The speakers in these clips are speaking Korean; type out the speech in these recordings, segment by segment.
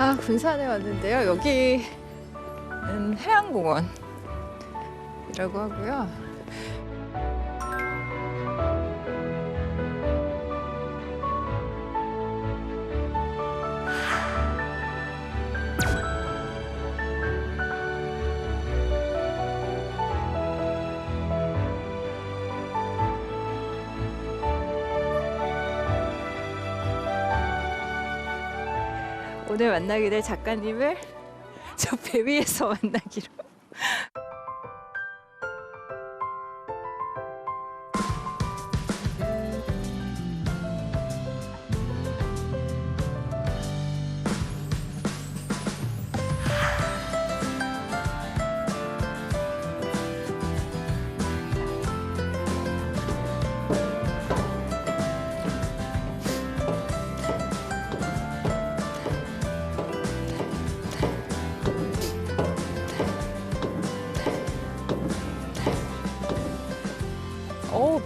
아, 군산에 왔는데요. 여기는 해양공원이라고 하고요. 오늘 만나게 될 작가님을 저 배 위에서 만나기로.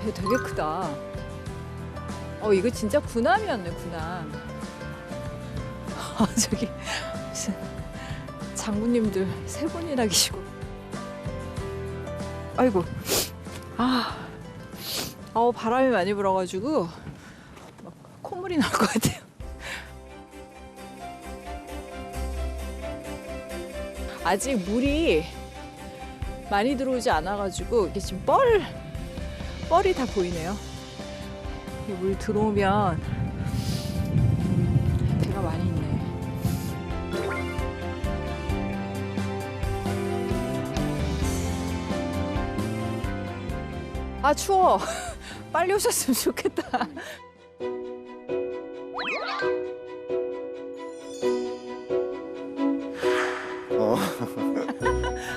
배 되게 크다. 이거 진짜 군함이었네, 군함. 저기 무슨 장군님들 세 분이나 계시고. 아이고. 바람이 많이 불어가지고 막 콧물이 날 것 같아요. 아직 물이 많이 들어오지 않아가지고 이게 지금 뻘이 다 보이네요. 물 들어오면 배가 많이 있네. 아, 추워. 빨리 오셨으면 좋겠다.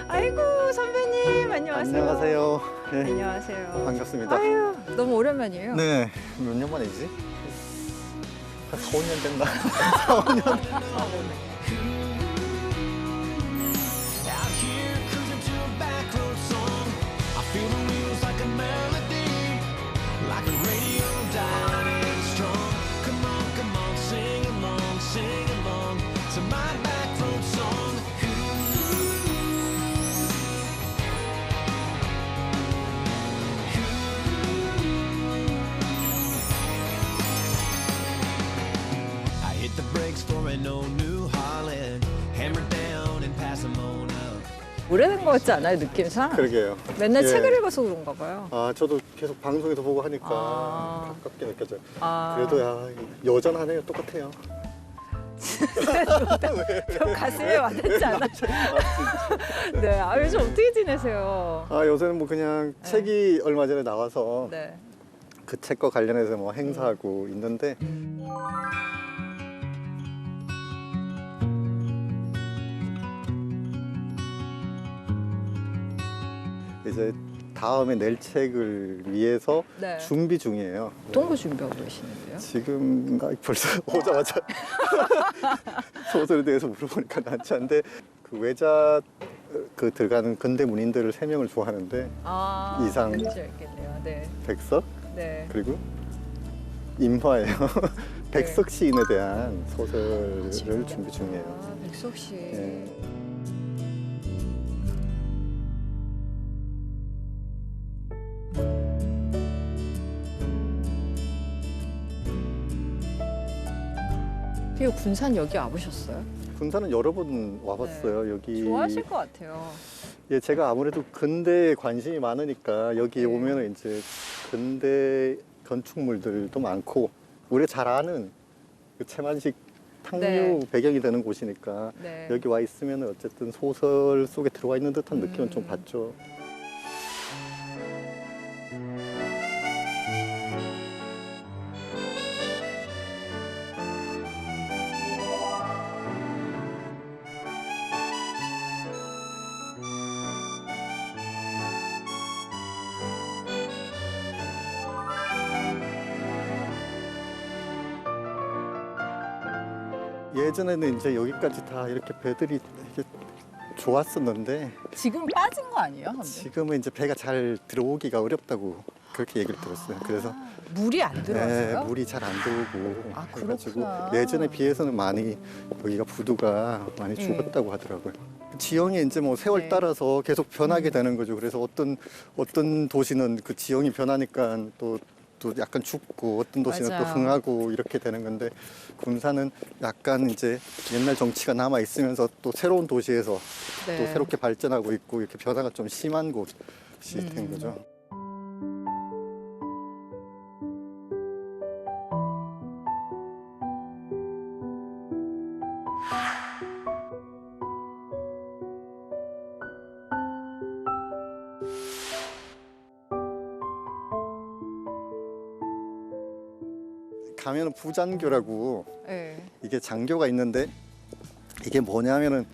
아이고, 선배님 안녕하세요. 안녕하세요. 네. 안녕하세요. 반갑습니다. 아유, 너무 오랜만이에요. 네, 몇 년 만이지? 한 4, 5년 됐나? 4, 5년. 오래된 것 같지 않아요, 느낌상? 그러게요. 맨날 예. 책을 읽어서 그런가 봐요. 저도 계속 방송에서 보고 하니까 가깝게 느껴져요. 그래도 여전하네요. 똑같아요. 저 가슴에 와닿지 않아요? 네, 요즘 어떻게 지내세요? 요새는 뭐 그냥 네. 책이 얼마 전에 나와서 네. 그 책과 관련해서 뭐 행사하고 있는데 이제 다음에 낼 책을 위해서 네. 준비 중이에요. 어떤 거 준비하고 계시는데요? 지금인가 벌써 오자마자 소설에 대해서 물어보니까 난처한데 그 외자 들어가는 근대 문인들을 3명을 좋아하는데 이상. 뭔지 알겠네요. 네. 백석 네. 그리고 임화예요. 백석 시인에 대한 소설을 준비 중이에요. 백석 씨. 네. 그리고 군산 여기 와보셨어요? 군산은 여러 번 와봤어요. 여기 좋아하실 것 같아요. 예, 제가 아무래도 근대에 관심이 많으니까 여기 네. 오면은 이제 근대 건축물들도 많고 우리가 잘 아는 그 채만식 탕류 네. 배경이 되는 곳이니까 네. 여기 와 있으면 어쨌든 소설 속에 들어와 있는 듯한 느낌은 좀 받죠. 예전에는 이제 여기까지 다 이렇게 배들이 이렇게 좋았었는데 지금 빠진 거 아니에요? 근데? 지금은 이제 배가 잘 들어오기가 어렵다고 그렇게 얘기를 들었어요. 그래서 물이 안 들어왔어요? 물이 잘 안 들어오고 아, 그래가지고 그렇구나. 예전에 비해서는 많이 여기가 부두가 많이 죽었다고 하더라고요. 지형이 이제 뭐 세월 네. 따라서 계속 변하게 되는 거죠. 그래서 어떤 도시는 그 지형이 변하니까 또 약간 춥고 어떤 도시는 또 맞아요. 흥하고 이렇게 되는 건데 군산은 약간 이제 옛날 정치가 남아 있으면서 또 새로운 도시에서 네. 또 새롭게 발전하고 있고 이렇게 변화가 좀 심한 곳이 된 거죠. 가면은 부장교라고 네. 이게 장교가 있는데 이게 뭐냐면은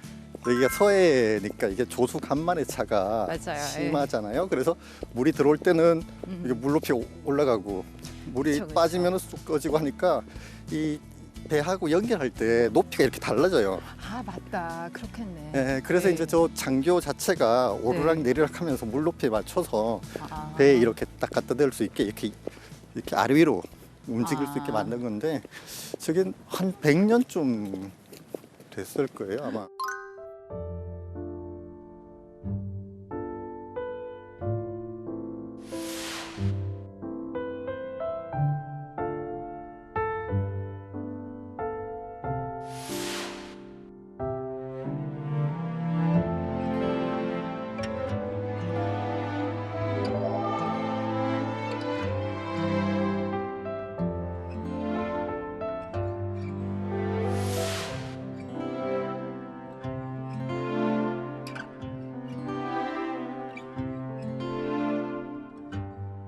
여기가 서해니까 이게 조수 간만의 차가 맞아요. 심하잖아요. 그래서 물이 들어올 때는 음. 이게 물 높이 올라가고 물이 그쵸, 그쵸. 빠지면은 쑥 꺼지고 하니까 이 배하고 연결할 때 높이가 이렇게 달라져요. 아, 맞다. 그렇겠네. 예, 그래서 네. 이제 저 장교 자체가 오르락 네. 내리락 하면서 물 높이에 맞춰서 아. 배에 이렇게 딱 갖다 댈 수 있게 이렇게 아래 위로 움직일 수 있게 아. 만든 건데 저게 한 100년쯤 됐을 거예요 아마.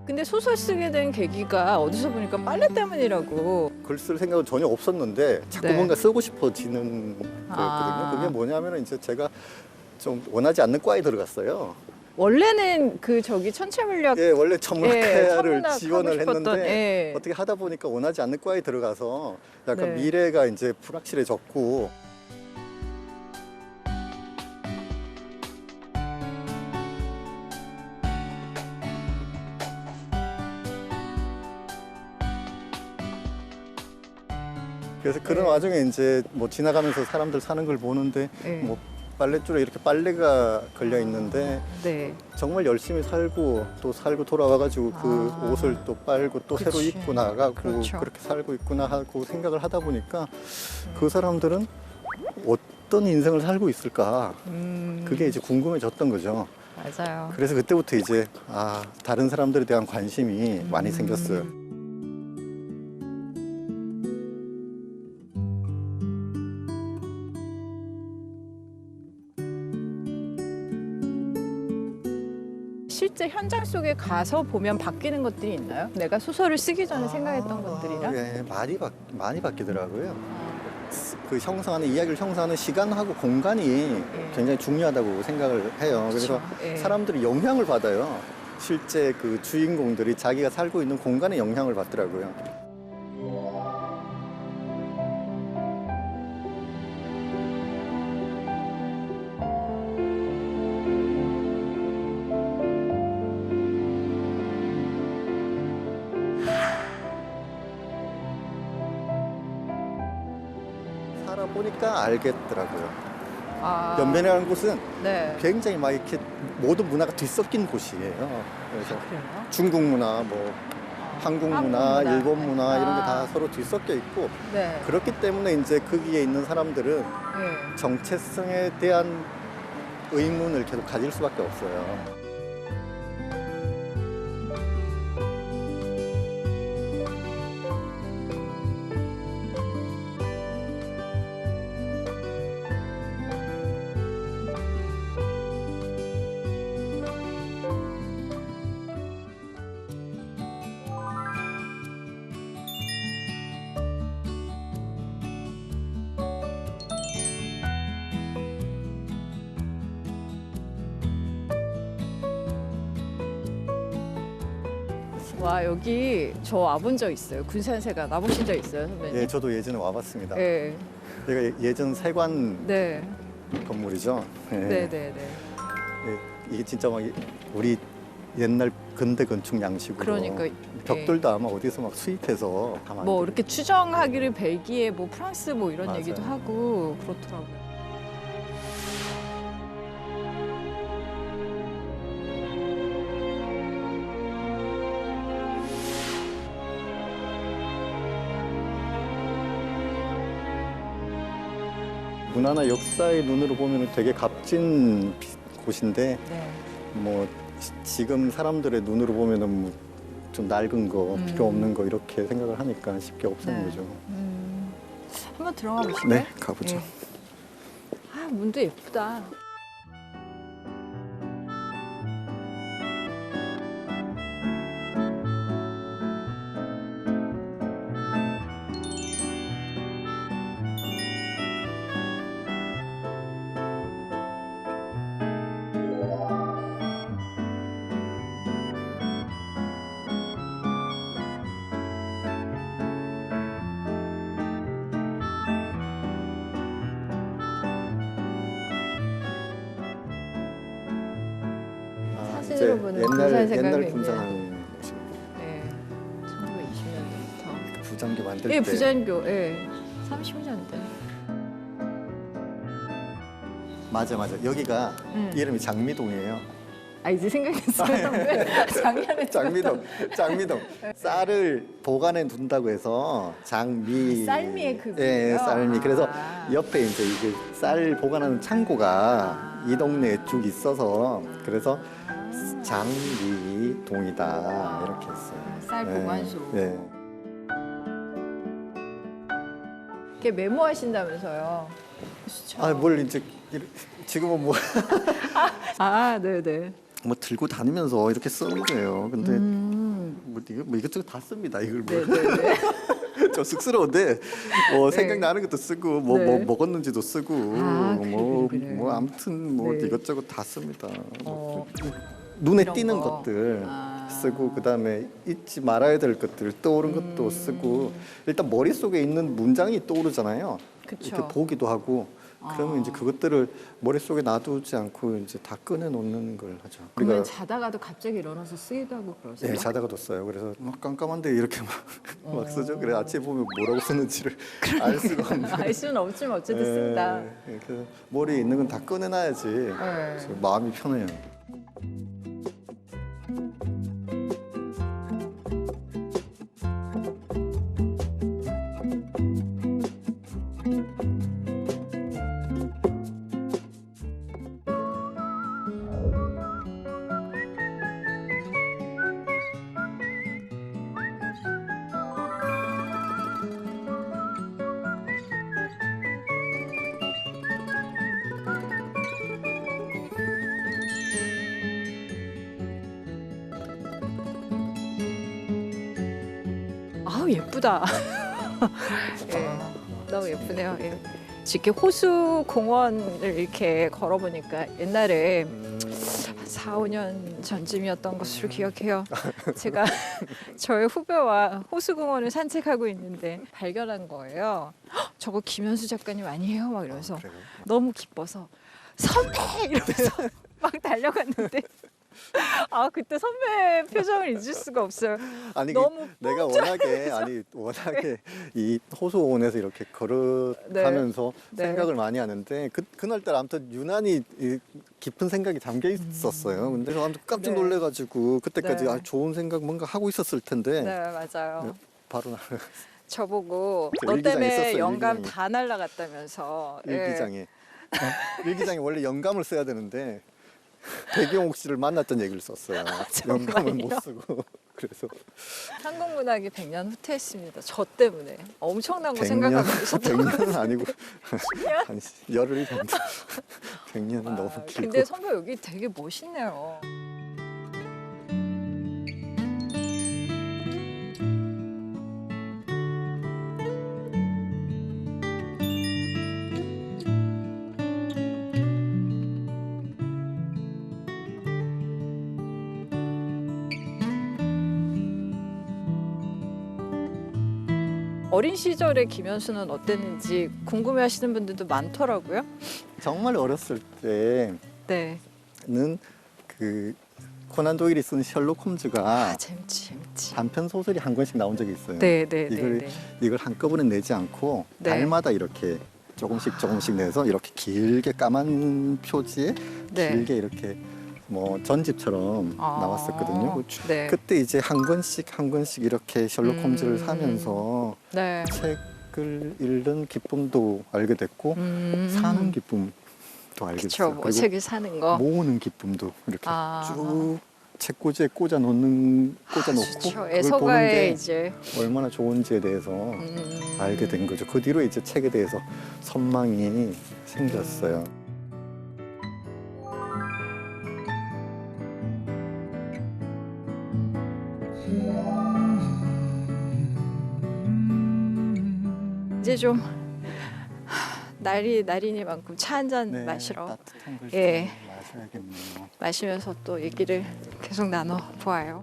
근데 소설 쓰게 된 계기가 어디서 보니까 빨래 때문이라고. 글 쓸 생각은 전혀 없었는데 자꾸 네. 뭔가 쓰고 싶어지는 아. 거였거든요. 그게 뭐냐면은 이제 제가 좀 원하지 않는 과에 들어갔어요. 원래는 그 저기 천체물리학 예, 원래 천문학과를 천문학 지원을 하고 싶었던, 했는데 예. 어떻게 하다 보니까 원하지 않는 과에 들어가서 약간 네. 미래가 이제 불확실해졌고 그래서 그런 네. 와중에 이제 뭐 지나가면서 사람들 사는 걸 보는데 네. 뭐 빨랫줄에 이렇게 빨래가 걸려 있는데 네. 정말 열심히 살고 또 살고 돌아와가지고 그 아. 옷을 또 빨고 또 새로 그치. 입고 나가고 그렇죠. 그렇게 살고 있구나 하고 생각을 하다 보니까 그 사람들은 어떤 인생을 살고 있을까 그게 이제 궁금해졌던 거죠. 맞아요. 그래서 그때부터 이제 다른 사람들에 대한 관심이 많이 생겼어요. 실제 현장 속에 가서 보면 바뀌는 것들이 있나요? 내가 소설을 쓰기 전에 생각했던 것들이랑? 예, 많이 바뀌더라고요. 그 형성하는 이야기를 형성하는 시간하고 공간이 굉장히 중요하다고 생각을 해요. 그래서 예. 사람들이 영향을 받아요. 실제 그 주인공들이 자기가 살고 있는 공간에 영향을 받더라고요. 살아보니까 알겠더라고요. 아, 연변이라는 곳은 네. 굉장히 막 이렇게 모든 문화가 뒤섞인 곳이에요. 그래서 그래요? 중국 문화, 뭐 한국 문화, 한국 문화. 일본 문화 이런 게 아. 다 서로 뒤섞여 있고 네. 그렇기 때문에 이제 거기에 있는 사람들은 네. 정체성에 대한 의문을 계속 가질 수밖에 없어요. 와, 여기 저 와본 적 있어요. 군산세가 와보신 적 있어요, 선배님? 예, 저도 예전에 와봤습니다. 네. 여기가 예전 세관 네. 건물이죠. 예. 네, 네, 네. 예, 이게 진짜 막 우리 옛날 근대 건축 양식으로 그러니까 벽돌도 아마 어디서 막 수입해서 다 뭐 만들고. 이렇게 추정하기를 벨기에 뭐 프랑스 뭐 이런 맞아요. 얘기도 하고 그렇더라고요. 문화나 역사의 눈으로 보면 되게 값진 곳인데 네. 뭐 지금 사람들의 눈으로 보면은 뭐좀 낡은 거, 필요 없는 거 이렇게 생각을 하니까 쉽게 없애는 네. 거죠. 한번 들어가 보실까요? 네, 가보죠. 네. 아, 문도 예쁘다. 사진으로 보는 군산 생각이 옛날 있네요. 군산하는 곳이 네. 1920년대부터. 부장교 만들 예, 때 부산교. 예. 30년대. 맞아. 여기가 이름이 장미동이에요. 아, 이제 생각했어요. 왜? 작년에 장미동. 쌀을 보관해 둔다고 해서 장미. 쌀미의 그 예, 부분이요? 쌀미. 그래서 아. 옆에 이제 이게 쌀 보관하는 창고가 이 동네에 쭉 있어서 그래서 장미동이다 이렇게 했어요. 쌀 보관소. 예. 이렇게 메모하신다면서요. 아, 뭘 이제 지금은 뭐 아, 네네. 뭐 들고 다니면서 이렇게 쓰는 거예요. 근데 뭐 이것저것 다 씁니다. 이걸 뭐. 네네네. 좀 쑥스러운데 생각나는 것도 쓰고 뭐 네. 먹었는지도 쓰고 아, 뭐 그래요. 아무튼 뭐 네. 이것저것 다 씁니다. 눈에 이런 띄는 거. 것들 아. 쓰고 그다음에 잊지 말아야 될 것들 떠오른 것도 쓰고 일단 머릿속에 있는 문장이 떠오르잖아요. 그쵸. 이렇게 보기도 하고 그러면 이제 그것들을 머릿속에 놔두지 않고 이제 다 꺼내 놓는 걸 하죠. 그러면 자다가도 갑자기 일어나서 쓰기도 하고 그러세요? 예, 자다가도 써요. 그래서 막 깜깜한데 이렇게 막 쓰죠. 그래 아침에 보면 뭐라고 쓰는지를 알 수가 없는. 알 수는 없지만 어쨌든 쓴다. 예, 그래서 머리에 있는 건 다 꺼내놔야지 그래서 마음이 편해요. 아우, 예쁘다. 예, 너무 예쁘네요. 예. 이렇게 호수 공원을 이렇게 걸어보니까 옛날에 4, 5년 전쯤이었던 것으로 기억해요. 제가 저의 후배와 호수공원을 산책하고 있는데 발견한 거예요. "헉, 저거 김현수 작가님 아니에요?" 막 이러면서 그래요? 너무 기뻐서 "선배!" 이러면서 막 달려갔는데 아, 그때 선배 표정을 잊을 수가 없어요. 아니 너무 내가 워낙에 이 호수공원에서 이렇게 걸어가면서 네. 생각을 많이 하는데 그날따라 아무튼 유난히 이 깊은 생각이 담겨 있었어요. 근데 그래서 아무튼 깜짝 네. 놀래가지고 그때까지 네. 좋은 생각 뭔가 하고 있었을 텐데 네, 맞아요. 바로 날 저보고 저 너 일기장에 때문에 썼어요, 영감 일기장에. 다 날라갔다면서. 예. 일기장에 일기장에 원래 영감을 써야 되는데 백용옥 씨를 만났던 얘기를 썼어요. 영감을 못 쓰고 그래서 한국문학이 100년 후퇴했습니다. 저 때문에 엄청난 거 100년? 생각하고 있었던 100년은 아니고 한 열흘 정도 100년은 너무 길고 근데 선배 여기 되게 멋있네요. 어린 시절의 김현수는 어땠는지 궁금해하시는 분들도 많더라고요. 정말 어렸을 때는 네. 그 코난 도일이 쓴 셜록 홈즈가 재밌지. 단편 소설이 한 권씩 나온 적이 있어요. 네. 이걸 한꺼번에 내지 않고 네. 달마다 이렇게 조금씩 내서 이렇게 길게 까만 표지에 네. 길게 이렇게 뭐 전집처럼 나왔었거든요. 네. 그때 이제 한 권씩 이렇게 셜록 홈즈를 사면서 네. 책을 읽는 기쁨도 알게 됐고 사는 기쁨도 알게 그쵸. 됐어요. 뭐 책을 사는 거. 모으는 기쁨도 이렇게 아. 쭉 책꽂이에 꽂아놓고 좋죠. 그걸 보는 애서가에 게 이제 얼마나 좋은지에 대해서 알게 된 거죠. 그 뒤로 이제 책에 대해서 선망이 생겼어요. 이제 좀 날이니만큼 차 한 잔 마시러 따뜻한 걸 예. 좀 마셔야겠네요. 마시면서 또 얘기를 계속 나눠 보아요.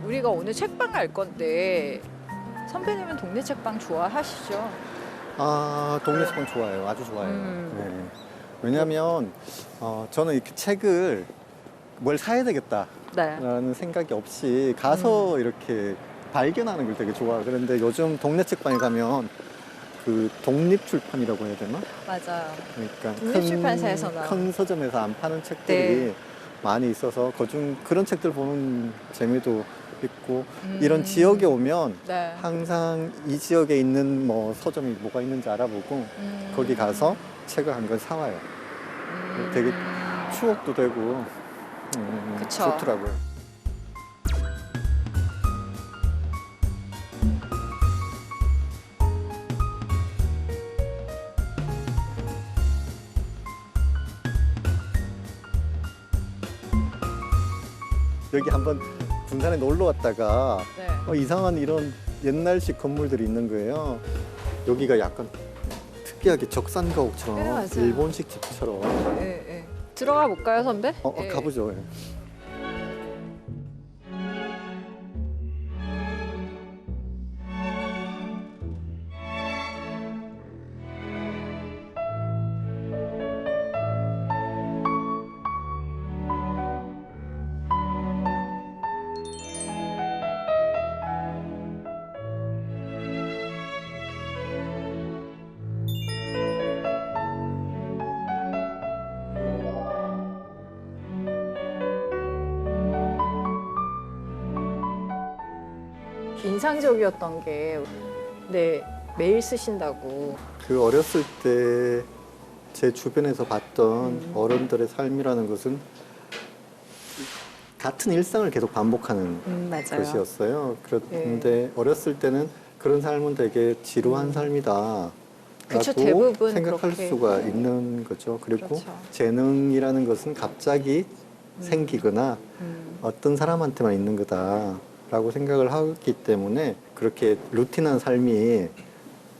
우리가 오늘 책방 갈 건데 선배님은 동네 책방 좋아하시죠? 아, 동네 책방 좋아요. 아주 좋아요. 네. 왜냐하면 저는 이렇게 책을 뭘 사야 되겠다라는 네. 생각이 없이 가서 이렇게 발견하는 걸 되게 좋아해요. 그런데 요즘 동네 책방에 가면 그 독립출판이라고 해야 되나? 맞아요. 그러니까 독립출판사에서 나온. 큰 서점에서 안 파는 책들이 네. 많이 있어서 그중 그런 책들 보는 재미도 있고 이런 지역에 오면 네. 항상 이 지역에 있는 뭐 서점이 뭐가 있는지 알아보고 거기 가서 책을 한 권 사와요. 되게 추억도 되고 그쵸. 좋더라고요. 여기 한번 군산에 놀러 왔다가 네. 이상한 이런 옛날식 건물들이 있는 거예요. 여기가 약간 특이하게 적산가옥처럼 네, 맞아요. 일본식 집처럼 예. 들어가 볼까요, 선배? 예. 가보죠. 예. 인상적이었던 게 네, 매일 쓰신다고. 그 어렸을 때 제 주변에서 봤던 어른들의 삶이라는 것은 같은 일상을 계속 반복하는 맞아요. 것이었어요. 그런데 어렸을 때는 그런 삶은 되게 지루한 삶이다. 그쵸, 라고 대부분 생각할 그렇게. 수가 있는 거죠. 그리고 그렇죠. 재능이라는 것은 갑자기 생기거나 어떤 사람한테만 있는 거다라고 생각을 하기 때문에 그렇게 루틴한 삶이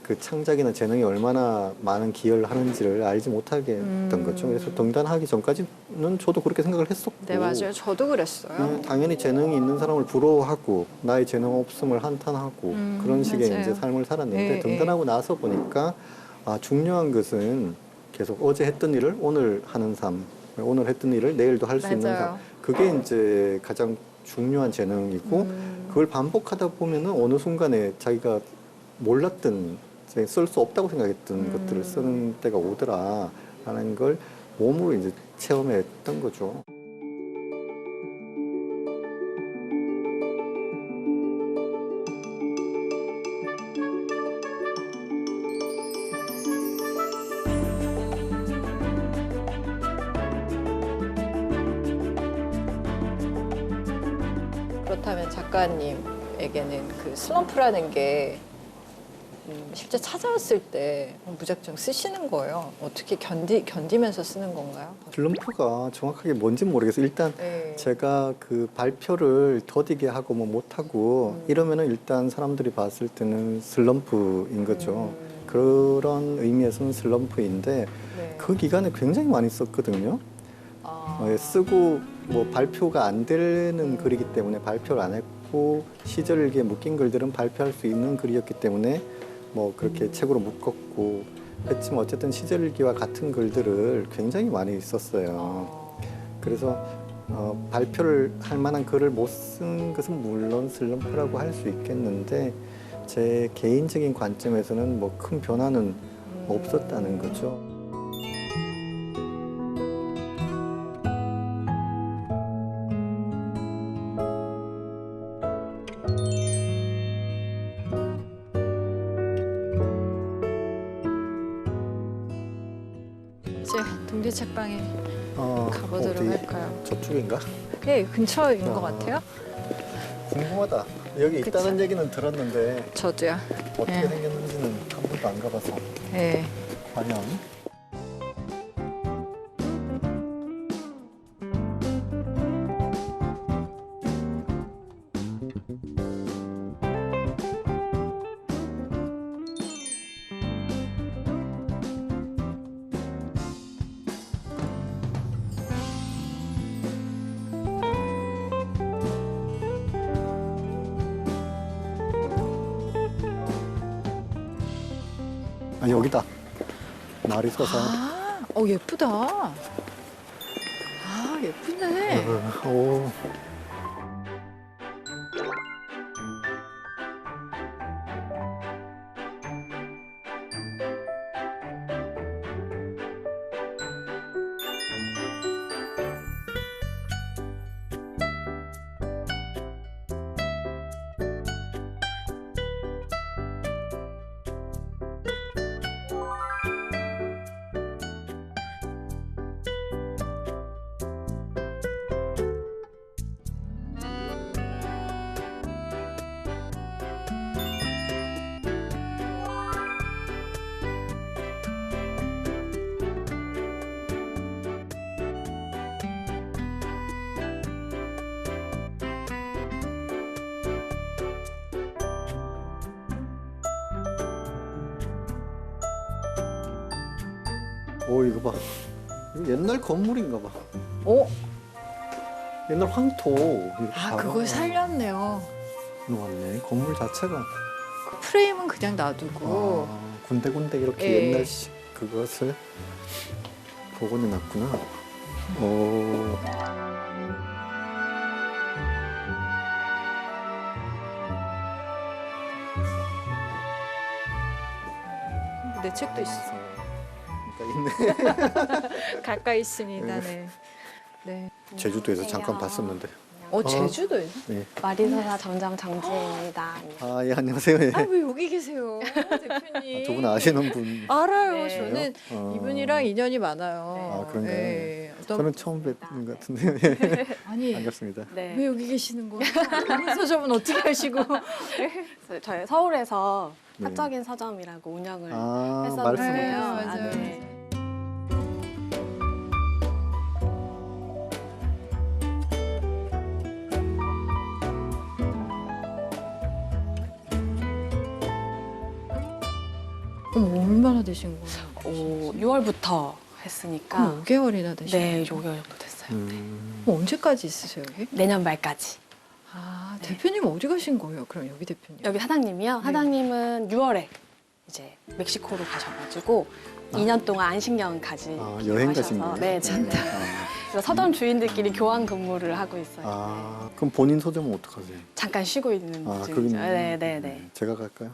그 창작이나 재능이 얼마나 많은 기여를 하는지를 알지 못하게 했던 거죠. 그래서 등단하기 전까지는 저도 그렇게 생각을 했었고. 네, 맞아요. 저도 그랬어요. 당연히 재능이 있는 사람을 부러워하고 나의 재능 없음을 한탄하고 그런 식의 맞아요. 이제 삶을 살았는데 예, 등단하고 나서 보니까 중요한 것은 계속 어제 했던 일을 오늘 하는 삶, 오늘 했던 일을 내일도 할 수 있는 삶. 맞아요. 그게 이제 가장 중요한 재능이고 그걸 반복하다 보면은 어느 순간에 자기가 몰랐던 쓸 수 없다고 생각했던 것들을 쓰는 때가 오더라라는 걸 몸으로 이제 체험했던 거죠. 그렇다면 작가님에게는 그 슬럼프라는 게 실제 찾아왔을 때 무작정 쓰시는 거예요. 어떻게 견디면서 쓰는 건가요? 슬럼프가 정확하게 뭔지는 모르겠어요. 일단 네. 제가 그 발표를 더디게 하고 뭐 못하고 이러면은 일단 사람들이 봤을 때는 슬럼프인 거죠. 그런 의미에서는 슬럼프인데 네. 그 기간에 굉장히 많이 썼거든요. 쓰고 뭐 발표가 안 되는 글이기 때문에 발표를 안 했고 시절기에 묶인 글들은 발표할 수 있는 글이었기 때문에 뭐 그렇게 책으로 묶었고 했지만 어쨌든 시절기와 같은 글들을 굉장히 많이 썼어요. 그래서 발표를 할 만한 글을 못 쓴 것은 물론 슬럼프라고 할 수 있겠는데 제 개인적인 관점에서는 뭐 큰 변화는 없었다는 거죠. 이제 동대 책방에 가보도록 어디 할까요? 저쪽인가? 네, 근처인 것 아. 같아요. 궁금하다. 여기 그쵸. 있다는 얘기는 들었는데 저도요. 어떻게 네. 생겼는지는 한 번도 안 가봐서 네. 과연 아 여기다 날이 서서 예쁘다. 예쁘네. 오. 오 이거 봐. 이거 옛날 건물인가 봐. 오, 옛날 황토. 이거 봐라. 그걸 살렸네요. 놓았네. 건물 자체가 그 프레임은 그냥 놔두고. 군데군데 이렇게 예. 옛날식 그것을 복원해 놨구나. 오. 내 책도 있어. 그러니까 있네. 가까이 있습니다. 네. 네. 제주도에서 잠깐 봤었는데. 제주도에서? 네. 마리소사 점장 장지혜입니다. 아, 예, 안녕하세요. 예. 왜 여기 계세요, 대표님? 두 분 아시는 분. 알아요. 네. 저는 어. 이분이랑 인연이 많아요. 아, 그런가요? 네. 어떤- 저는 처음 뵙는 것 같은데요. 예. 아니 반갑습니다. 네. 왜 여기 계시는 거예요? 본인 서점은 어떻게 하시고? 그래서 저희 서울에서 네. 사적인 서점이라고 운영을 아, 했었는데요. 네, 말씀해 맞아요. 네. 얼마나 되신 거예요? 6월부터 했으니까 그럼 5개월이나 되신 네, 거예요? 5개월 정도 됐어요. 언제까지 있으세요 여기? 내년 말까지. 네. 대표님 어디 가신 거예요? 그럼 여기 대표님? 여기 사장님이요. 네. 사장님은 6월에 이제 멕시코로 가셔가지고 2년 동안 안식년까지 여행 가신 가셔서 거예요? 네, 네. 그래서 서점 주인들끼리 교환 근무를 하고 있어요. 그럼 본인 서점은 어떡하세요? 잠깐 쉬고 있는 중이죠. 그럼 네, 네, 네. 제가 갈까요?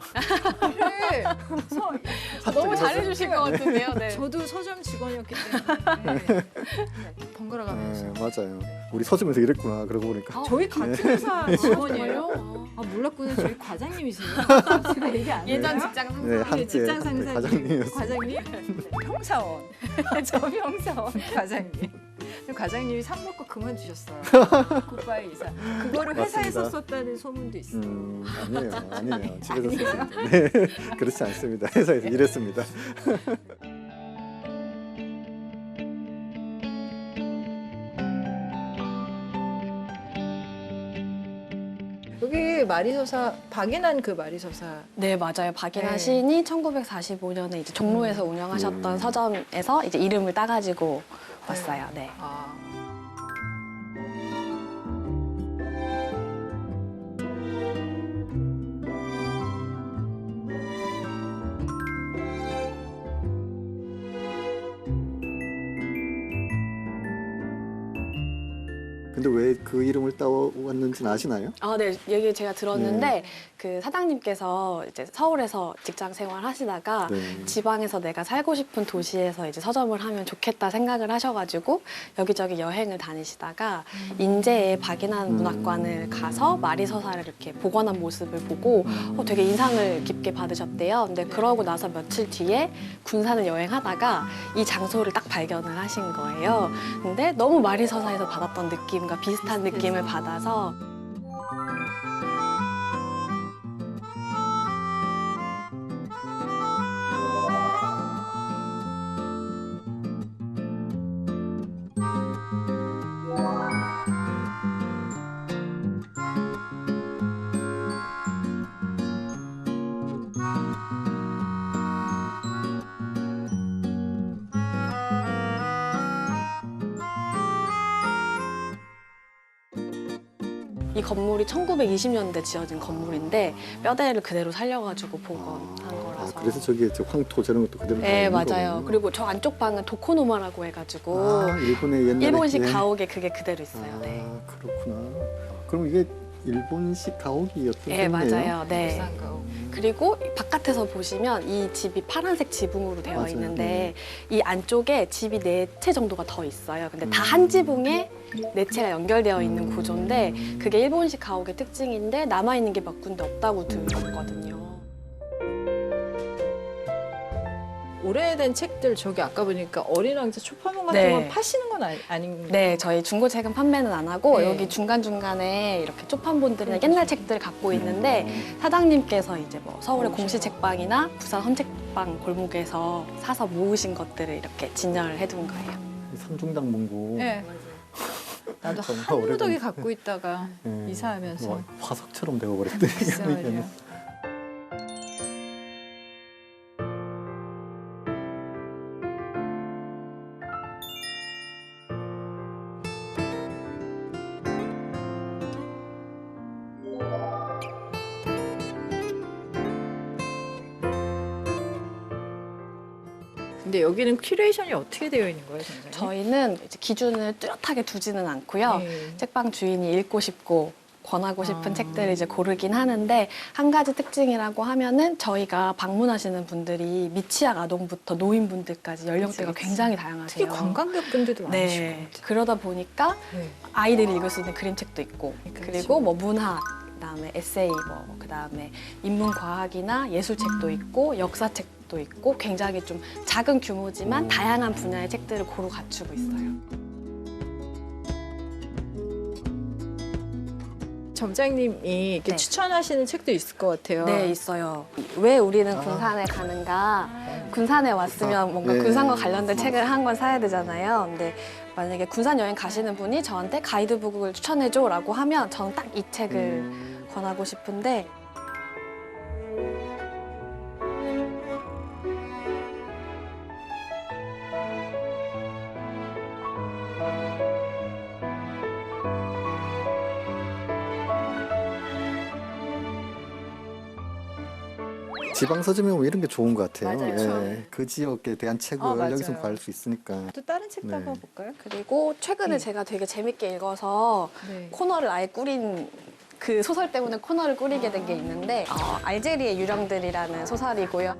그래. 너무 잘해주실 것 같은데요. 네. 저도 서점 직원이었기 때문에 네. 번갈아 가면서. 네, 맞아요. 우리 서점에서 일했구나. 그러고 보니까. 저희 같은 회사 직원이에요. 정말요? 몰랐구나. 저희 과장님이세요. 제가 얘기 안 예전 해요? 직장 상사. 네, 한때 직장 상사님, 과장님이었어요. 과장님, 평사원, 저 평사원 과장님. 과장님이 상 먹고 그만두셨어요. 굿바이 이사. 그거를 회사에서 맞습니다. 썼다는 소문도 있어요. 아니에요. 집에서 썼습니다. 네, 그렇지 않습니다. 회사에서 일했습니다. 여기 마리서사 박인한 그 마리서사. 네, 맞아요. 박인하 네. 시인이 1945년에 이제 종로에서 운영하셨던 서점에서 이제 이름을 따가지고 왔어요. 네. 아. 근데 왜 그 이름을 따왔는지는 아시나요? 아, 네. 얘기 제가 들었는데 그 사장님께서 이제 서울에서 직장 생활 하시다가 네. 지방에서 내가 살고 싶은 도시에서 이제 서점을 하면 좋겠다 생각을 하셔가지고 여기저기 여행을 다니시다가 인제의 박인한 문학관을 가서 마리서사를 이렇게 복원한 모습을 보고 되게 인상을 깊게 받으셨대요. 근데 그러고 나서 며칠 뒤에 군산을 여행하다가 이 장소를 딱 발견을 하신 거예요. 근데 너무 마리서사에서 받았던 느낌과 비슷한 느낌을 받아서 이 건물이 1920년대 지어진 건물인데 뼈대를 그대로 살려가지고 복원한 거라서. 그래서 저기 황토 저런 것도 그대로 네, 있는 맞아요. 거군요. 그리고 저 안쪽 방은 도코노마라고 해가지고 일본의 옛날에 일본식 예. 가옥에 그게 그대로 있어요. 네. 그렇구나. 그럼 이게 일본식 가옥이었던 네, 맞아요. 네. 부산가옥. 그리고 바깥에서 보시면 이 집이 파란색 지붕으로 되어 맞아요. 있는데 이 안쪽에 집이 4채 정도가 더 있어요. 근데 다 한 지붕에 4채가 연결되어 있는 구조인데 그게 일본식 가옥의 특징인데 남아있는 게 몇 군데 없다고 들었거든요. 오래된 책들 저기 아까 보니까 어린 왕자 초판본 같은 네. 건 파시는 건 아닌가요? 네, 저희 중고책은 판매는 안 하고 네. 여기 중간중간에 이렇게 초판본들이나 옛날 책들 갖고 있는데 사장님께서 이제 뭐 서울의 공시책방이나 부산 헌책방 골목에서 사서 모으신 것들을 이렇게 진열을 해둔 거예요. 삼중당 문고. 네. 나도 정말 한 오래된- 무더기 갖고 있다가 예. 이사하면서 뭐 화석처럼 되어버렸대. 글쎄 말이야. 근데 여기는 큐레이션이 어떻게 되어 있는 거예요, 선생님? 저희는 이제 기준을 뚜렷하게 두지는 않고요. 네. 책방 주인이 읽고 싶고 권하고 싶은 아. 책들을 이제 고르긴 하는데 한 가지 특징이라고 하면은 저희가 방문하시는 분들이 미취학 아동부터 노인분들까지 연령대가 그치. 굉장히 다양하세요. 특히 관광객분들도 많으실 것 네. 같아요. 그러다 보니까 네. 아이들이 읽을 수 있는 그림책도 있고 그렇죠. 그리고 뭐 문학, 그다음에 에세이, 뭐 그다음에 인문과학이나 예술책도 있고 역사책도 있고 굉장히 좀 작은 규모지만 다양한 분야의 책들을 고루 갖추고 있어요. 점장님이 이렇게 네. 추천하시는 책도 있을 것 같아요. 네, 있어요. 왜 우리는 군산에 가는가? 군산에 왔으면 뭔가 네. 군산과 관련된 책을 한 권 사야 되잖아요. 근데 만약에 군산 여행 가시는 분이 저한테 가이드북을 추천해줘라고 하면 저는 딱 이 책을 권하고 싶은데 지방 서점에 오면 이런 게 좋은 것 같아요. 맞아요. 예. 그 지역에 대한 책을 맞아요. 여기서 구할 수 있으니까. 또 다른 책도 네. 한번 볼까요? 그리고 최근에 제가 되게 재밌게 읽어서 네. 코너를 아예 꾸린 그 소설 때문에 코너를 꾸리게 된 게 있는데 알제리의 유령들이라는 소설이고요.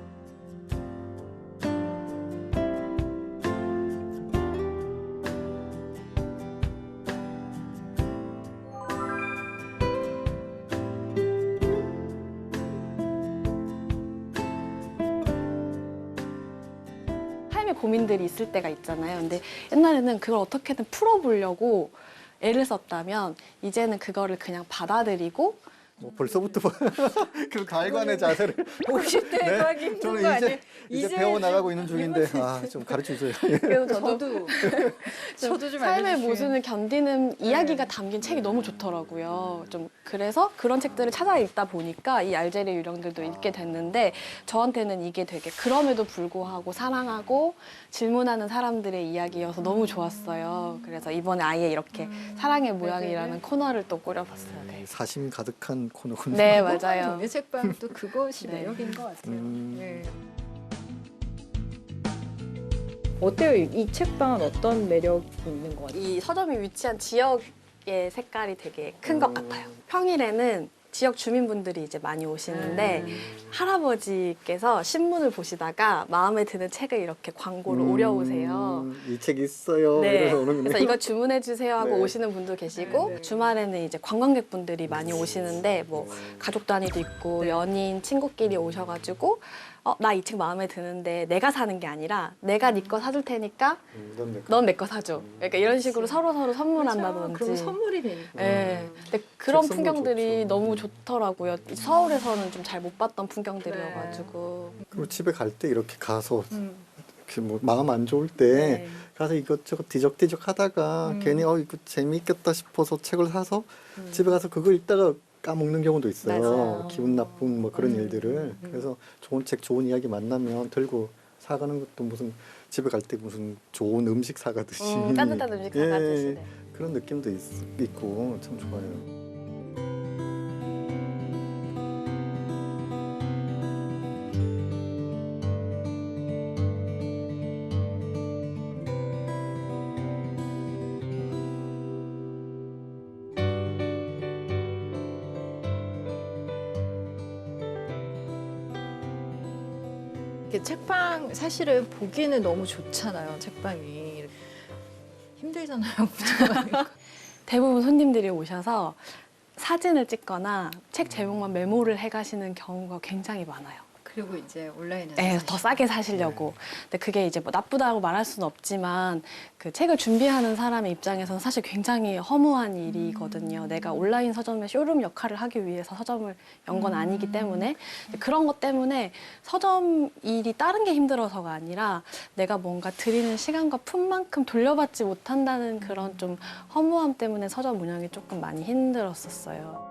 삶의 고민들이 있을 때가 있잖아요. 근데 옛날에는 그걸 어떻게든 풀어보려고 애를 썼다면 이제는 그거를 그냥 받아들이고 뭐 벌써부터 그 갈관의 자세를 50대 네? 하기 힘든 저는 거 아니에요? 이제 배워 나가고 있는 중인데 좀 가르쳐 주세요. 그래서 저도 좀 삶의 알려주시면. 모순을 견디는 이야기가 담긴 책이 너무 좋더라고요. 좀 그래서 그런 책들을 찾아 읽다 보니까 이 알제리 유령들도 읽게 됐는데 저한테는 이게 되게 그럼에도 불구하고 사랑하고 질문하는 사람들의 이야기여서 너무 좋았어요. 그래서 이번에 아예 이렇게 사랑의 모양이라는 코너를 또 꾸려봤어요. 네. 사심 가득한 코너군요. 네, 맞아요. 맞아요. 동네 책방 또 그것이 네. 매력인 것 같아요. 음. 네. 어때요? 이 책방은 어떤 매력이 있는 것 같아요? 이 서점이 위치한 지역의 색깔이 되게 큰 것 같아요. 평일에는 지역 주민분들이 이제 많이 오시는데 할아버지께서 신문을 보시다가 마음에 드는 책을 이렇게 광고로 오려오세요. 이 책 있어요. 네. 이래서 오는군요. 그래서 이거 주문해 주세요 하고 네. 오시는 분도 계시고 네, 네. 주말에는 이제 관광객분들이 많이 오시는데 뭐 가족 단위도 있고 네. 연인, 친구끼리 오셔가지고 나 이 책 마음에 드는데 내가 사는 게 아니라 내가 네 거 사줄 테니까 넌 내 거 사줘. 그러니까 이런 식으로 서로 선물한다든지. 그럼 선물이 되니까. 네. 근데 그런 책 선물 풍경들이 좋죠. 너무 좋더라고요. 서울에서는 좀 잘 못 봤던 풍경들이어가지고. 그리고 집에 갈 때 이렇게 가서 음. 이렇게 뭐 마음 안 좋을 때 네. 가서 이것저것 뒤적뒤적 하다가 괜히 이거 재미있겠다 싶어서 책을 사서 집에 가서 그거 읽다가 까먹는 경우도 있어요. 맞아요. 기분 나쁜 뭐 그런 일들을. 그래서 좋은 책, 좋은 이야기 만나면 들고 사가는 것도 무슨 집에 갈 때 무슨 좋은 음식 사가듯이 따뜻한 음식 예, 사가듯이. 네. 그런 느낌도 있고 참 좋아요. 이렇게 책방 사실은 보기는 너무 좋잖아요. 책방이 힘들잖아요. 대부분 손님들이 오셔서 사진을 찍거나 책 제목만 메모를 해가시는 경우가 굉장히 많아요. 그리고 이제 온라인에서 네, 더 싸게 사시려고. 근데 그게 이제 뭐 나쁘다고 말할 수는 없지만 그 책을 준비하는 사람의 입장에서는 사실 굉장히 허무한 일이거든요. 내가 온라인 서점의 쇼룸 역할을 하기 위해서 서점을 연 건 아니기 때문에 그런 것 때문에 서점 일이 다른 게 힘들어서가 아니라 내가 뭔가 드리는 시간과 품만큼 돌려받지 못한다는 그런 좀 허무함 때문에 서점 운영이 조금 많이 힘들었었어요.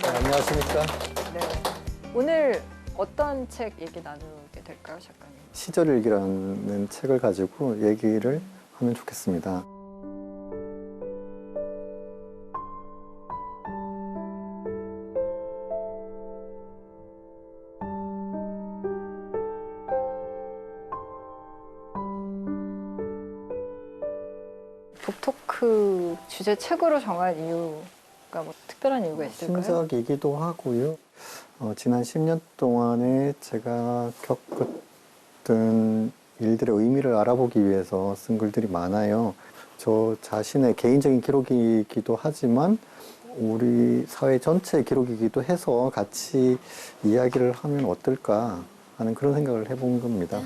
안녕하십니까. 네. 오늘 어떤 책 얘기 나누게 될까요, 작가님? 시절일기라는 책을 가지고 얘기를 하면 좋겠습니다. 북토크 주제 책으로 정할 이유가 뭐 특별한 이유가 있을까요? 신작이기도 하고요. 지난 10년 동안에 제가 겪었던 일들의 의미를 알아보기 위해서 쓴 글들이 많아요. 저 자신의 개인적인 기록이기도 하지만 우리 사회 전체의 기록이기도 해서 같이 이야기를 하면 어떨까 하는 그런 생각을 해본 겁니다.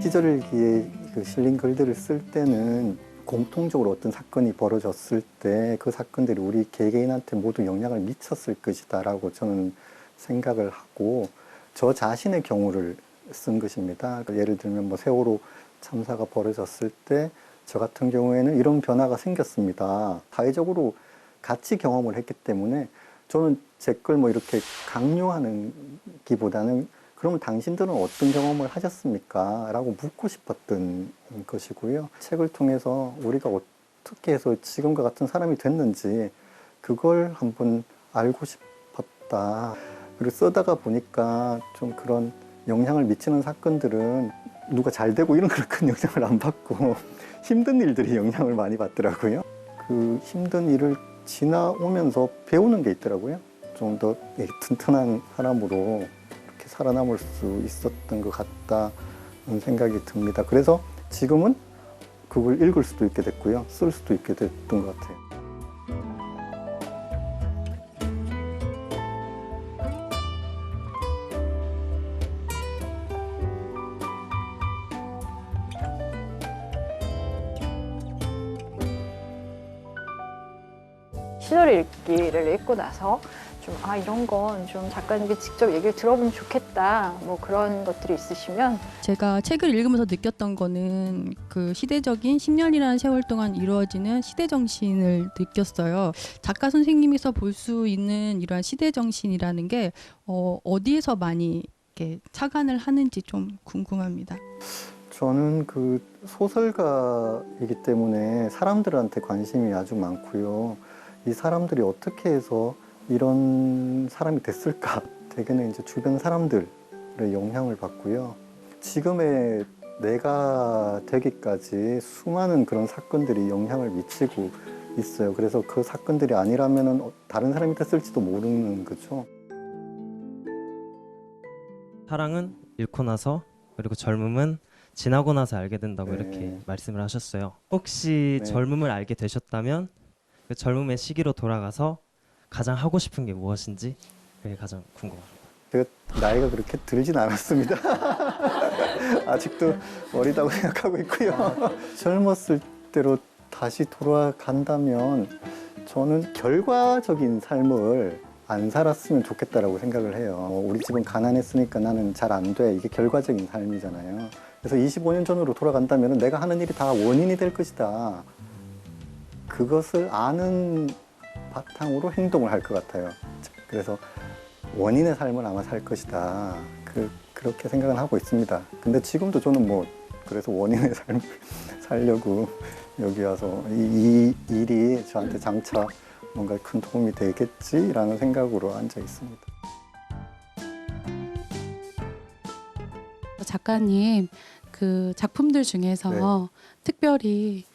시절일기에 그 실린 글들을 쓸 때는 공통적으로 어떤 사건이 벌어졌을 때 그 사건들이 우리 개개인한테 모두 영향을 미쳤을 것이다라고 저는 생각을 하고 저 자신의 경우를 쓴 것입니다. 예를 들면 뭐 세월호 참사가 벌어졌을 때 저 같은 경우에는 이런 변화가 생겼습니다. 사회적으로 같이 경험을 했기 때문에 저는 제 걸 뭐 이렇게 강요하는 기보다는 그러면 당신들은 어떤 경험을 하셨습니까? 라고 묻고 싶었던 것이고요. 책을 통해서 우리가 어떻게 해서 지금과 같은 사람이 됐는지 그걸 한번 알고 싶었다. 그리고 쓰다가 보니까 좀 그런 영향을 미치는 사건들은 누가 잘 되고 이런 그런 큰 영향을 안 받고 힘든 일들이 영향을 많이 받더라고요. 그 힘든 일을 지나오면서 배우는 게 있더라고요. 좀 더 튼튼한 사람으로 이렇게 살아남을 수 있었던 것 같다는 생각이 듭니다. 그래서 지금은 그걸 읽을 수도 있게 됐고요. 쓸 수도 있게 됐던 것 같아요. 시절 읽기를 읽고 나서 좀 이런 건 좀 작가님께 직접 얘기를 들어보면 좋겠다 뭐 그런 것들이 있으시면 제가 책을 읽으면서 느꼈던 거는 그 시대적인 10년이라는 세월 동안 이루어지는 시대 정신을 느꼈어요. 작가 선생님께서 볼 수 있는 이러한 시대 정신이라는 게 어디에서 많이 이렇게 착안을 하는지 좀 궁금합니다. 저는 그 소설가이기 때문에 사람들한테 관심이 아주 많고요. 이 사람들이 어떻게 해서 이런 사람이 됐을까? 대개는 이제 주변 사람들의 영향을 받고요. 지금의 내가 되기까지 수많은 그런 사건들이 영향을 미치고 있어요. 그래서 그 사건들이 아니라면 다른 사람이 됐을지도 모르는 거죠. 사랑은 잃고 나서 그리고 젊음은 지나고 나서 알게 된다고 네. 이렇게 말씀을 하셨어요. 혹시 네. 젊음을 알게 되셨다면 그 젊음의 시기로 돌아가서 가장 하고 싶은 게 무엇인지 그게 가장 궁금합니다. 제가 나이가 그렇게 들진 않았습니다. 아직도 어리다고 생각하고 있고요. 젊었을 때로 다시 돌아간다면 저는 결과적인 삶을 안 살았으면 좋겠다라고 생각을 해요. 우리 집은 가난했으니까 나는 잘 안 돼. 이게 결과적인 삶이잖아요. 그래서 25년 전으로 돌아간다면 내가 하는 일이 다 원인이 될 것이다. 그것을 아는 바탕으로 행동을 할 것 같아요. 그래서 원인의 삶을 아마 살 것이다. 그렇게 생각은 하고 있습니다. 근데 지금도 저는 뭐 그래서 원인의 삶을 살려고 여기 와서 이 일이 저한테 장차 뭔가 큰 도움이 되겠지라는 생각으로 앉아 있습니다. 작가님 그 작품들 중에서 특별히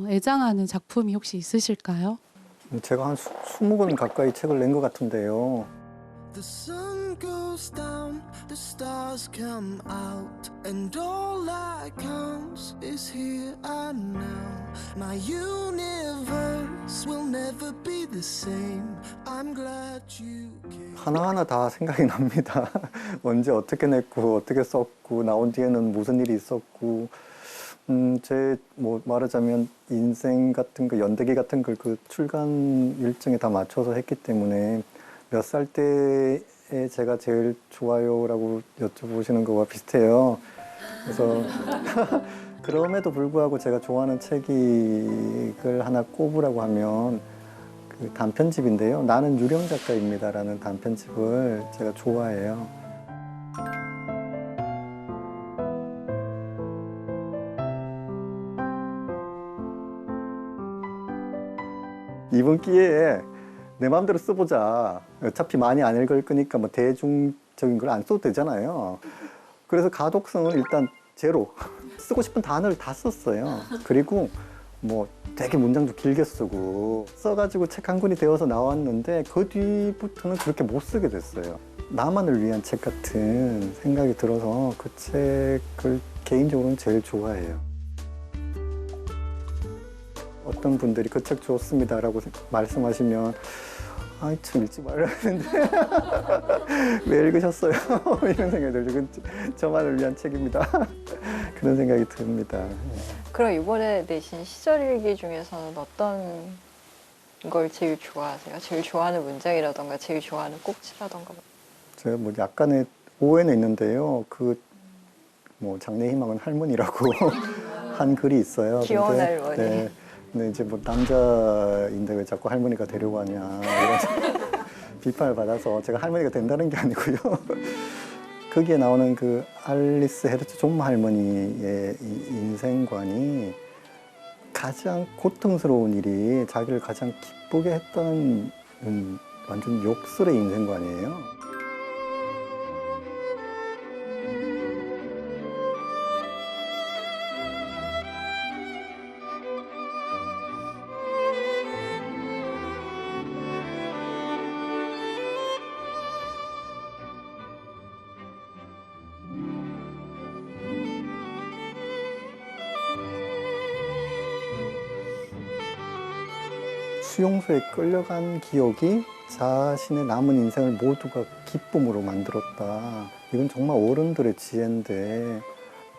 애장하는 작품이 혹시 있으실까요? 제가 한 20권 가까이 책을 낸 것 같은데요. The sun goes down, the stars come out, and all that counts is here and now. My universe will never be the same. I'm glad you came. 하나하나 다 생각이 납니다. 언제 어떻게 냈고 어떻게 썼고 나온 뒤에는 무슨 일이 있었고 제 뭐 말하자면 인생 같은 거 연대기 같은 걸 그 출간 일정에 다 맞춰서 했기 때문에 몇 살 때에 제가 제일 좋아요라고 여쭤보시는 거와 비슷해요. 그래서 그럼에도 불구하고 제가 좋아하는 책을 하나 꼽으라고 하면 그 단편집인데요. 나는 유령 작가입니다라는 단편집을 제가 좋아해요. 이번 기회에 내 마음대로 써보자. 어차피 많이 안 읽을 거니까 뭐 대중적인 걸 안 써도 되잖아요. 그래서 가독성은 일단 제로. 쓰고 싶은 단어를 다 썼어요. 그리고 뭐 되게 문장도 길게 쓰고 써가지고 책 한 권이 되어서 나왔는데 그 뒤부터는 그렇게 못 쓰게 됐어요. 나만을 위한 책 같은 생각이 들어서 그 책을 개인적으로는 제일 좋아해요. 어떤 분들이 그 책 좋습니다라고 말씀하시면 아이 참 읽지 말아야 하는데 왜 읽으셨어요? 이런 생각이 들죠. 저만을 위한 책입니다. 그런 생각이 듭니다. 그럼 이번에 내신 시절일기 중에서는 어떤 걸 제일 좋아하세요? 제일 좋아하는 문장이라던가 제일 좋아하는 꼭지라던가. 제가 뭐 약간의 오해는 있는데요. 그 뭐 장래희망은 할머니라고 한 글이 있어요. 귀여운 근데, 할머니. 네, 근데 이제 뭐 남자인데 왜 자꾸 할머니가 되려고 하냐 이런 비판을 받아서 제가 할머니가 된다는 게 아니고요. 거기에 나오는 그 알리스 헤르츠 존 할머니의 이 인생관이 가장 고통스러운 일이 자기를 가장 기쁘게 했던 완전 욕설의 인생관이에요. 수용소에 끌려간 기억이 자신의 남은 인생을 모두가 기쁨으로 만들었다. 이건 정말 어른들의 지혜인데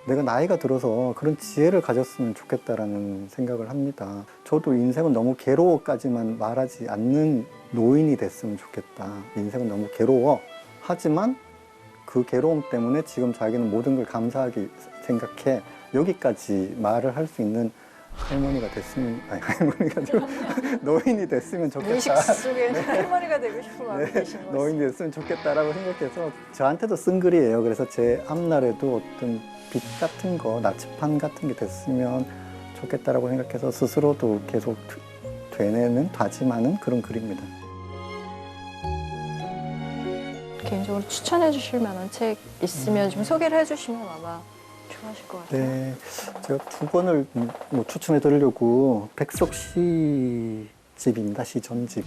내가 나이가 들어서 그런 지혜를 가졌으면 좋겠다라는 생각을 합니다. 저도 인생은 너무 괴로워까지만 말하지 않는 노인이 됐으면 좋겠다. 인생은 너무 괴로워. 하지만 그 괴로움 때문에 지금 자기는 모든 걸 감사하게 생각해. 여기까지 말을 할 수 있는 할머니가 됐으면, 아니 할머니가 아니라 노인이 됐으면 좋겠다. 무의식 속에는 할머니가 되고 싶은 마음이 계신 거죠. 노인이 됐으면 좋겠다라고 생각해서 저한테도 쓴 글이에요. 그래서 제 앞날에도 어떤 빛 같은 거, 나치판 같은 게 됐으면 좋겠다라고 생각해서 스스로도 계속 되뇌는 다짐하는 그런 글입니다. 개인적으로 추천해 주실 만한 책 있으면 좀 소개를 해주시면 아마 좋아하실 것 같아요. 네, 제가 두 권을 뭐 추천해 드리려고 백석 시 집입니다. 시 전집.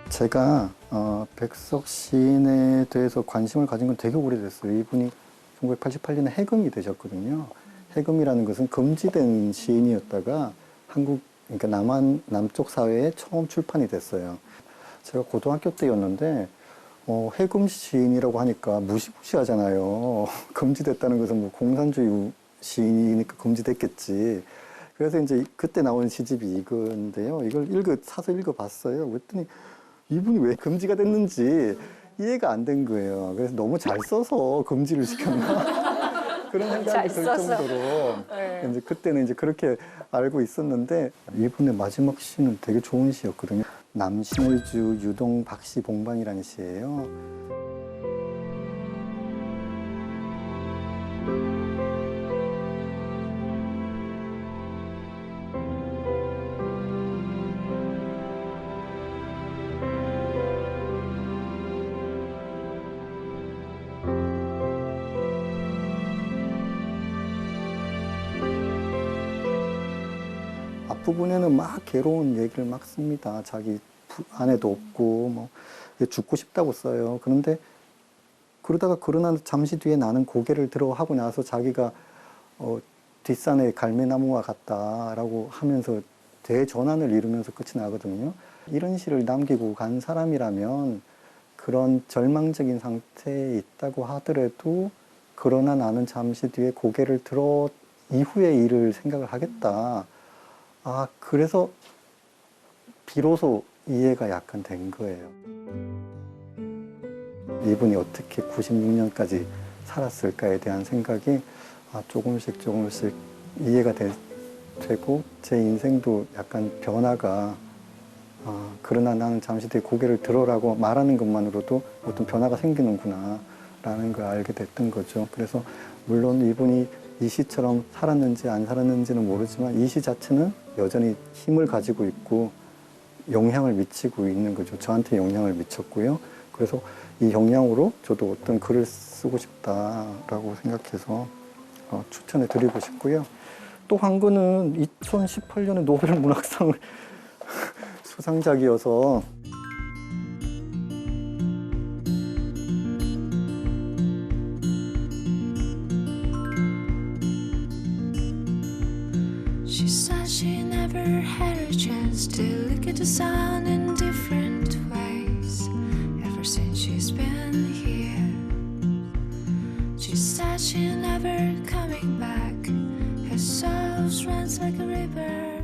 제가 백석 시인에 대해서 관심을 가진 건 되게 오래됐어요. 이분이 1988년에 해금이 되셨거든요. 해금이라는 것은 금지된 시인이었다가 한국, 그러니까 남쪽 사회에 처음 출판이 됐어요. 제가 고등학교 때였는데 해금 시인이라고 하니까 무시무시하잖아요. 금지됐다는 것은 뭐 공산주의 시인이니까 금지됐겠지. 그래서 이제 그때 나온 시집이 이건데요. 이걸 사서 읽어봤어요. 그랬더니 이분이 왜 금지가 됐는지 이해가 안 된 거예요. 그래서 너무 잘 써서 금지를 시켰나? 그런 생각이 들 정도로 네. 이제 그때는 이제 그렇게 알고 있었는데 이분의 마지막 시는 되게 좋은 시였거든요. 남신의 주 유동 박씨 봉방이라는 시예요. 앞부분에는 막 괴로운 얘기를 막 씁니다. 자기 아내도 없고 뭐 죽고 싶다고 써요. 그런데 그러나 잠시 뒤에 나는 고개를 들어 하고 나서 자기가 뒷산에 갈매나무와 같다라고 하면서 대전환을 이루면서 끝이 나거든요. 이런 시를 남기고 간 사람이라면 그런 절망적인 상태에 있다고 하더라도 그러나 나는 잠시 뒤에 고개를 들어 이후의 일을 생각을 하겠다. 아, 그래서 비로소 이해가 약간 된 거예요. 이분이 어떻게 96년까지 살았을까에 대한 생각이 조금씩 이해가 되고 제 인생도 약간 변화가 그러나 나는 잠시 뒤에 고개를 들어라고 말하는 것만으로도 어떤 변화가 생기는구나 라는 걸 알게 됐던 거죠. 그래서 물론 이분이 이 시처럼 살았는지 안 살았는지는 모르지만 이 시 자체는 여전히 힘을 가지고 있고 영향을 미치고 있는 거죠. 저한테 영향을 미쳤고요. 그래서 이 영향으로 저도 어떤 글을 쓰고 싶다라고 생각해서 추천해 드리고 싶고요. 또 한 거는 2018년에 노벨 문학상 수상작이어서 She said she never had a chance to look at the sun in different ways ever since she's been here. She said she never flows like a river.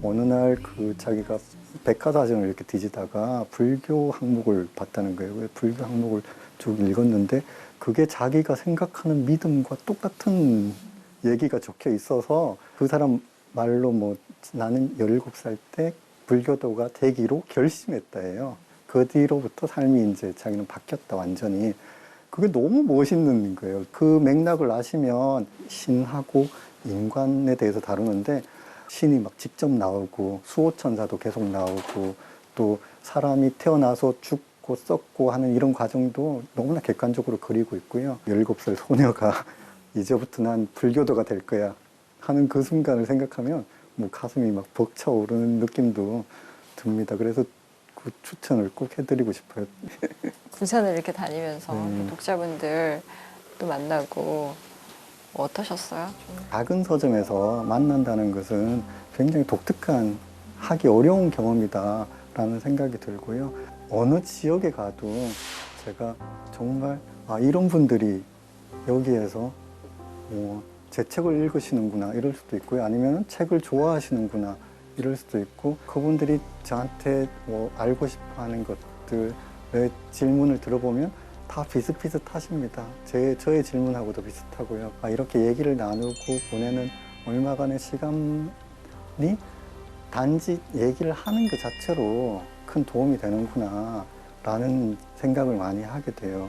어느 날 그 자기가 백과사전을 이렇게 뒤지다가 불교 항목을 봤다는 거예요. 그래서 불교 항목을 쭉 읽었는데 그게 자기가 생각하는 믿음과 똑같은 얘기가 적혀 있어서 그 사람 말로 뭐 나는 17살 때 불교도가 되기로 결심했다예요. 그 뒤로부터 삶이 이제 자기는 바뀌었다 완전히. 그게 너무 멋있는 거예요. 그 맥락을 아시면 신하고 인간에 대해서 다루는데 신이 막 직접 나오고 수호천사도 계속 나오고 또 사람이 태어나서 죽고 썩고 하는 이런 과정도 너무나 객관적으로 그리고 있고요. 17살 소녀가 이제부터 난 불교도가 될 거야 하는 그 순간을 생각하면 뭐 가슴이 막 벅차오르는 느낌도 듭니다. 그래서 그 추천을 꼭 해드리고 싶어요. 부산을 이렇게 다니면서 네. 독자분들도 만나고 어떠셨어요? 작은 서점에서 만난다는 것은 굉장히 독특한, 하기 어려운 경험이다라는 생각이 들고요. 어느 지역에 가도 제가 정말 이런 분들이 여기에서 제 책을 읽으시는구나 이럴 수도 있고요. 아니면 책을 좋아하시는구나 이럴 수도 있고 그분들이 저한테 뭐 알고 싶어 하는 것들의 질문을 들어보면 다 비슷비슷하십니다. 저의 질문하고도 비슷하고요. 이렇게 얘기를 나누고 보내는 얼마간의 시간이 단지 얘기를 하는 것 자체로 큰 도움이 되는구나 라는 생각을 많이 하게 돼요.